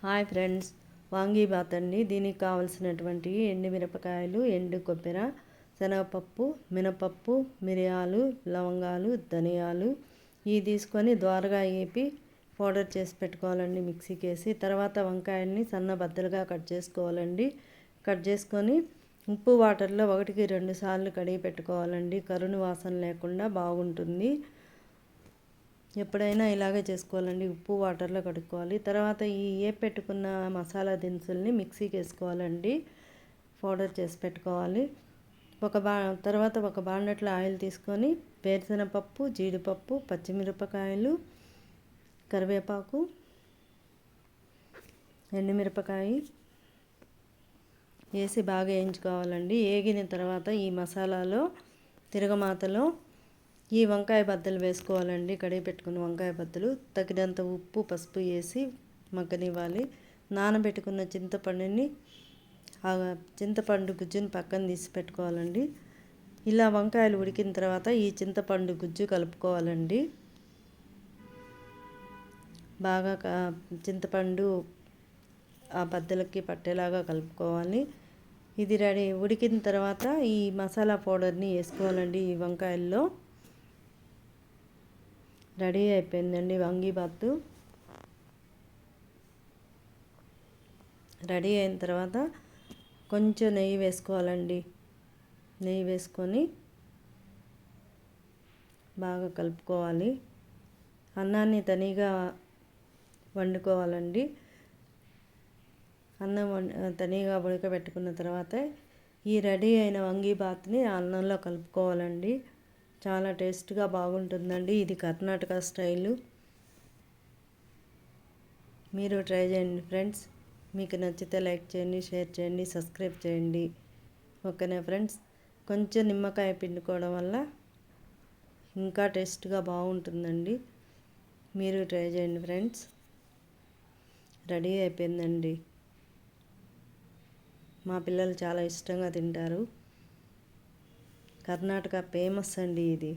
Hi friends, vangibath అండి. దీనికి కావలసినటువంటి ఎండుమిరపకాయలు, ఎండు కొబ్బెర, శనగపప్పు, మినపప్పు, మిరియాలు, లవంగాలు, ధనియాలు ఇవి తీసుకొని ద్వారగా వేపి పౌడర్ చేసి పెట్టుకోవాలండి. మిక్సీకి వేసి తర్వాత వంకాయల్ని సన్న బద్దలుగా కట్ చేసుకోవాలండి. కట్ చేసుకొని ఉప్పు వాటర్లో 1-2 సార్లు కడిగి పెట్టుకోవాలండి. కరుణ వాసన లేకుండా బాగుంటుంది. ఎప్పుడైనా ఇలాగే చేసుకోవాలండి. ఉప్పు వాటర్లో కడుక్కోవాలి. తర్వాత ఈ పెట్టుకున్న మసాలా దినుసుల్ని మిక్సీకి వేసుకోవాలండి. పౌడర్ చేసి పెట్టుకోవాలి. తర్వాత ఒక బాండట్లో ఆయిల్ తీసుకొని వేరుశనగపప్పు, జీడిపప్పు, పచ్చిమిరపకాయలు, కరివేపాకు, ఎండుమిరపకాయ వేసి బాగా వేయించుకోవాలండి. వేగిన తర్వాత ఈ మసాలాలో తిరగమాతలో ఈ వంకాయ బద్దలు వేసుకోవాలండి. కడిగి పెట్టుకున్న వంకాయ బద్దలు తగినంత ఉప్పు, పసుపు వేసి మగ్గనివ్వాలి. నానబెట్టుకున్న చింతపండు గుజ్జుని పక్కన తీసి పెట్టుకోవాలండి. ఇలా వంకాయలు ఉడికిన తర్వాత ఈ చింతపండు గుజ్జు కలుపుకోవాలండి. బాగా చింతపండు ఆ బద్దలకి పట్టేలాగా కలుపుకోవాలి. ఇది ఉడికిన తర్వాత ఈ మసాలా పౌడర్ని వేసుకోవాలండి. ఈ వంకాయల్లో రెడీ అయిపోయిందండి వాంగీబాత్. రెడీ అయిన తర్వాత కొంచెం నెయ్యి వేసుకోవాలండి. నెయ్యి వేసుకొని బాగా కలుపుకోవాలి. అన్నాన్ని తనిగా వండుకోవాలండి. అన్నం తనిగా ఉడకబెట్టుకున్న తర్వాత ఈ రెడీ అయిన వాంగీబాత్ని అన్నంలో కలుపుకోవాలండి. చాలా టేస్ట్గా బాగుంటుందండి. ఇది కర్ణాటక స్టైలు. మీరు ట్రై చేయండి ఫ్రెండ్స్. మీకు నచ్చితే లైక్ చేయండి, షేర్ చేయండి, సబ్స్క్రైబ్ చేయండి. ఓకేనా ఫ్రెండ్స్? కొంచెం నిమ్మకాయ పిండుకోవడం వల్ల ఇంకా టేస్ట్గా బాగుంటుందండి. మీరు ట్రై చేయండి ఫ్రెండ్స్. రెడీ అయిపోయిందండి. మా పిల్లలు చాలా ఇష్టంగా తింటారు. కర్ణాటక ఫేమస్ అండి ఇది.